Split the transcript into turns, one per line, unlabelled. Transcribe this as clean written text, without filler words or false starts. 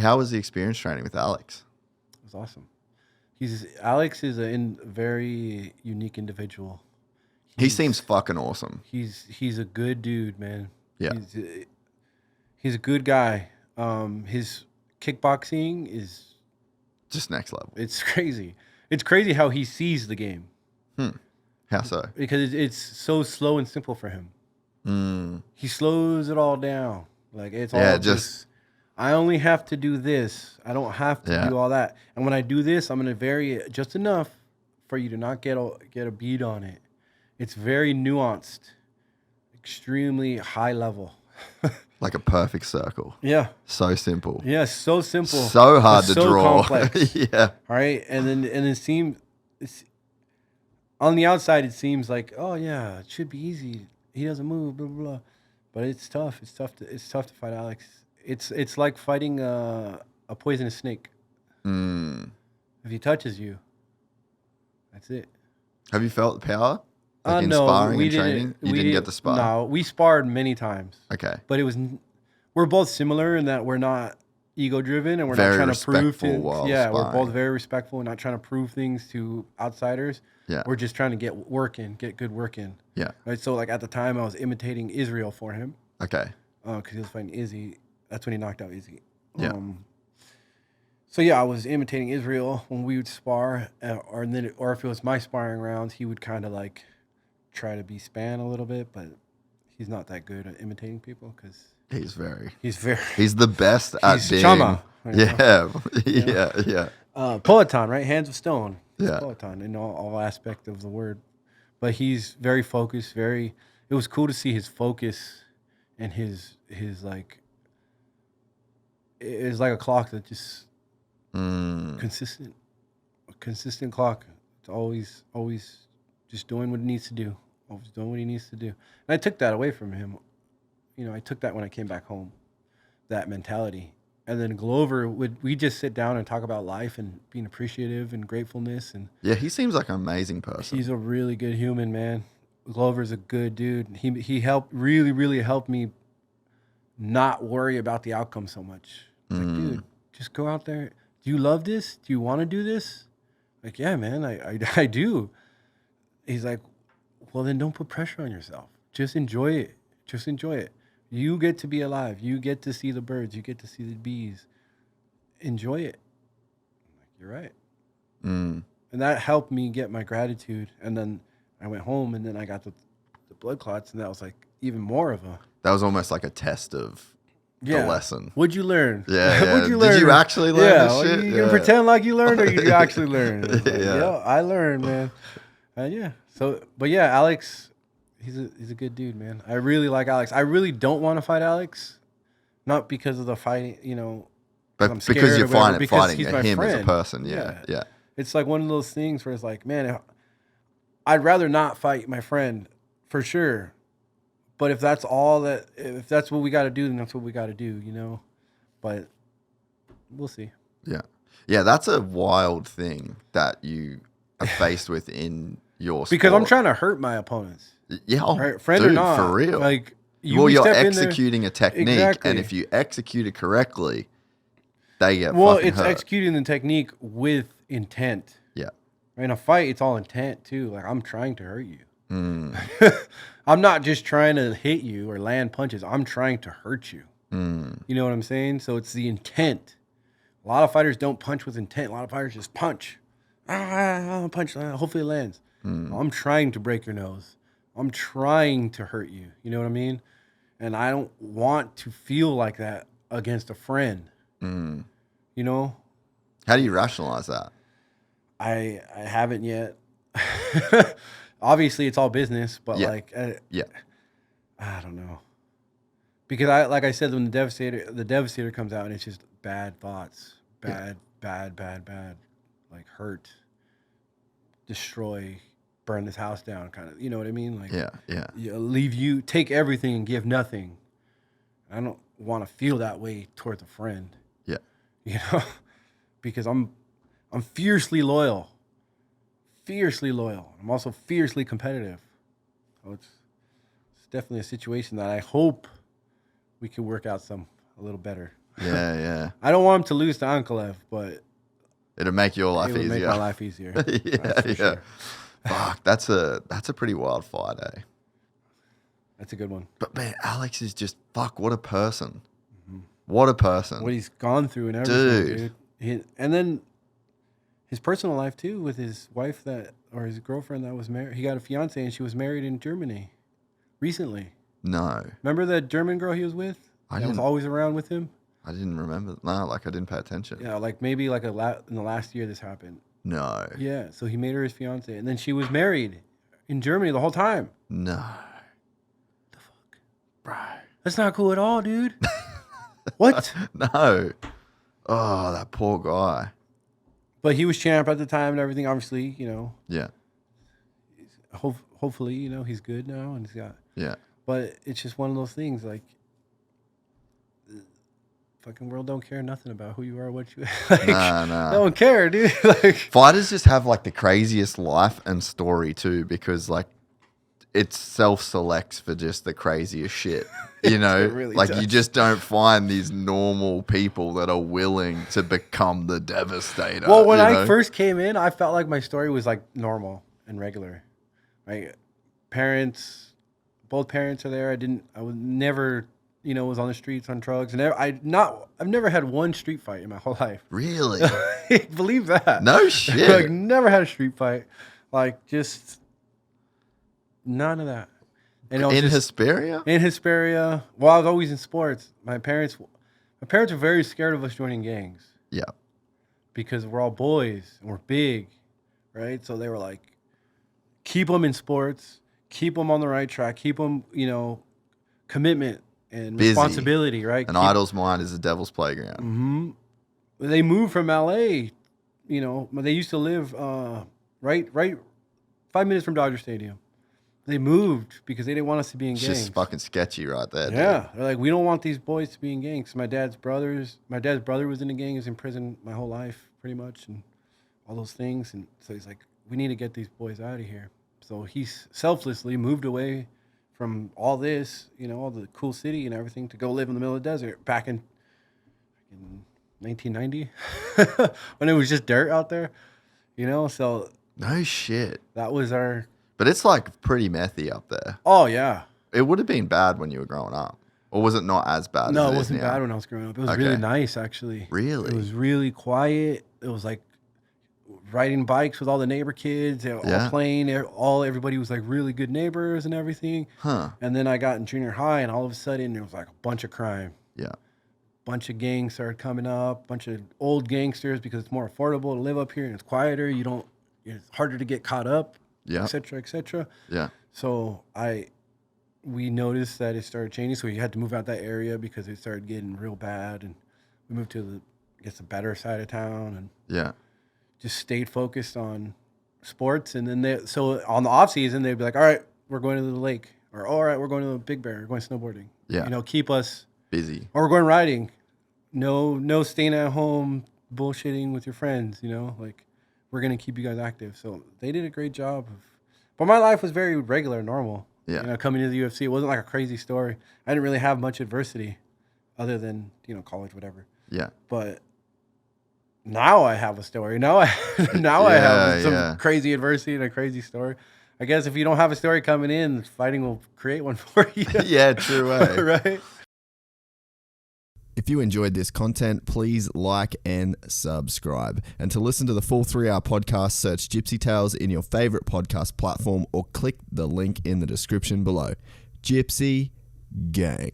How was the experience training with Alex?
It was awesome. Alex is a very unique individual.
He seems fucking awesome.
He's a good dude, man.
Yeah.
He's a good guy. His kickboxing is
Just next level.
it's crazy. It's crazy how he sees the game.
How so?
Because it's so slow and simple for him. He slows it all down. Like it's all just I only have to do this. I don't have to do all that. And when I do this, I'm gonna vary it just enough for you to not get a beat on it. It's very nuanced, extremely high level.
Like a perfect circle.
Yeah.
So simple.
Yeah, so simple.
So hard to draw.
Complex.
Yeah.
All right. And it seems on the outside it seems like, oh yeah, it should be easy. He doesn't move, blah blah blah. But it's tough. It's tough to fight Alex. It's like fighting a poisonous snake. If he touches you, that's it.
Have you felt the power? Like in
No,
sparring and training? You didn't get to spar?
No, we sparred many times.
Okay.
But we're both similar in that we're not ego-driven and we're
very
not trying to prove things. Yeah,
sparring.
we're both very respectful. We're not trying to prove things to outsiders.
Yeah.
We're just trying to get good work in.
Yeah.
Right. So like at the time I was imitating Israel for him.
Okay.
Because he was fighting Izzy. That's when he knocked out Izzy.
Yeah.
So yeah, I was imitating Israel when we would spar, or if it was my sparring rounds, he would kind of like try to be Span a little bit, but he's not that good at imitating people because
he's
the
best at being
Chama.
Yeah.
Peloton, right? Hands of stone.
Yeah.
Peloton in all aspect of the word, but he's very focused. It was cool to see his focus and his like. It's like a clock that just consistent clock. It's always just doing what it needs to do. Always doing what he needs to do. And I took that away from him. You know, I took that when I came back home, that mentality. And then Glover we just sit down and talk about life and being appreciative and gratefulness. And
yeah, he seems like an amazing person.
He's a really good human, man. Glover's a good dude. He really helped me not worry about the outcome so much. Like, dude, just go out there. Do you love this? Do you want to do this? Like, yeah, man, I do. He's like, well, then don't put pressure on yourself. Just enjoy it. Just enjoy it. You get to be alive. You get to see the birds. You get to see the bees. Enjoy it. I'm like, you're right. And that helped me get my gratitude. And then I went home and then I got the blood clots. And that was like even more of a...
That was almost like a test of the lesson.
What'd you learn?
Yeah.
What'd you learn?
Did you actually learn this shit?
You can pretend like you learned or you actually learned. Like,
yeah.
I learned, man. Yeah. So, but yeah, Alex, he's a good dude, man. I really like Alex. I really don't want to fight Alex, not because of the fighting, you know.
But because you're fighting him
friend.
as a person. Yeah.
It's like one of those things where it's like, man, I'd rather not fight my friend for sure. But if that's what we got to do, then that's what we got to do, you know. But we'll see.
Yeah. Yeah, that's a wild thing that you are faced with in your sport.
Because I'm trying to hurt my opponents.
Yeah,
right? Friend or not.
For real.
Like,
you're executing a technique, exactly. And if you execute it correctly, they get fucking hurt.
Executing the technique with intent.
Yeah.
In a fight, it's all intent too. Like, I'm trying to hurt you. I'm not just trying to hit you or land punches. I'm trying to hurt you. You know what I'm saying? So it's the intent. A lot of fighters don't punch with intent. A lot of fighters just punch. Punch. Hopefully it lands. I'm trying to break your nose. I'm trying to hurt you. You know what I mean? And I don't want to feel like that against a friend. You know?
How do you rationalize that?
I haven't yet. Obviously, it's all business, but I don't know. Because like I said, when the Devastator comes out and it's just bad thoughts, bad, like hurt, destroy, burn this house down, kind of. You know what I mean? Like take everything and give nothing. I don't want to feel that way towards a friend.
Yeah,
you know, because I'm fiercely loyal. I'm also fiercely competitive. So it's definitely a situation that I hope we can work out a little better.
Yeah.
I don't want him to lose to Ankalaev, but
it'll make your life easier.
It'll make my life easier.
Yeah. Sure. Fuck, that's a pretty wild fight, eh?
That's a good one.
But man, Alex is just what a person. Mm-hmm. What a person.
What he's gone through and everything, dude. And then his personal life too, with his wife or his girlfriend that was married. He got a fiance and she was married in Germany recently.
No.
Remember that German girl he was with? That was always around with him?
I didn't remember. No, I didn't pay attention.
Yeah, maybe in the last year this happened.
No.
Yeah, so he made her his fiance, and then she was married in Germany the whole time.
No.
The fuck? Bro. That's not cool at all, dude. What?
No. Oh, that poor guy.
But he was champ at the time and everything, obviously,
Yeah.
Hopefully, he's good now and he's got...
Yeah.
But it's just one of those things, the fucking world don't care nothing about who you are, what you...
Nah.
They don't care, dude.
Fighters just have, the craziest life and story, too, because, it self-selects for just the craziest shit. You know?
It really does.
You just don't find these normal people that are willing to become the devastator.
Well, when I first came in, I felt like my story was, normal and regular. My parents, both parents are there. I was never, was on the streets on drugs. And I've never had one street fight in my whole life.
Really?
Believe that.
No shit.
Never had a street fight. Just none of that.
And in Hesperia?
In Hesperia. Well, I was always in sports. My parents were very scared of us joining gangs.
Yeah.
Because we're all boys and we're big, right? So they were like, keep them in sports, keep them on the right track, keep them, commitment and
busy.
Responsibility, right?
An idle's mind is a devil's playground.
Mm-hmm. They moved from LA, they used to live right 5 minutes from Dodger Stadium. They moved because they didn't want us to be in gangs.
It's just fucking sketchy right there.
Yeah.
Dude.
They're like, we don't want these boys to be in gangs. My dad's brother was in a gang. He was in prison my whole life, pretty much, and all those things. And so he's like, we need to get these boys out of here. So he selflessly moved away from all this, all the cool city and everything to go live in the middle of the desert back in 1990 when it was just dirt out there, so.
No shit.
That was our...
But it's pretty methy up there.
Oh, yeah.
It would have been bad when you were growing up. Or was it not as bad?
No, it wasn't bad when I was growing up. It was really nice, actually.
Really?
It was really quiet. It was riding bikes with all the neighbor kids. They were all playing. Everybody was really good neighbors and everything.
Huh.
And then I got in junior high, and all of a sudden, there was a bunch of crime.
Yeah.
Bunch of gangs started coming up. Bunch of old gangsters because it's more affordable to live up here and it's quieter. It's harder to get caught up.
Yeah.
Et cetera, et cetera.
Yeah.
So we noticed that it started changing. So we had to move out that area because it started getting real bad. And we moved to the better side of town and just stayed focused on sports. And then so on the off season, they'd be like, all right, we're going to the lake, or all right, we're going to the Big Bear, we're going snowboarding.
Yeah.
Keep us
busy.
Or we're going riding. No staying at home bullshitting with your friends, we're going to keep you guys active. So they did a great job. But my life was very regular, normal.
Yeah.
Coming to the UFC, it wasn't a crazy story. I didn't really have much adversity other than, college, whatever.
Yeah.
But now I have a story. Now I have some crazy adversity and a crazy story. I guess if you don't have a story coming in, fighting will create one for you.
Yeah, true way.
Right?
If you enjoyed this content, please like and subscribe. And to listen to the full 3-hour podcast, search Gypsy Tales in your favorite podcast platform or click the link in the description below. Gypsy Gang.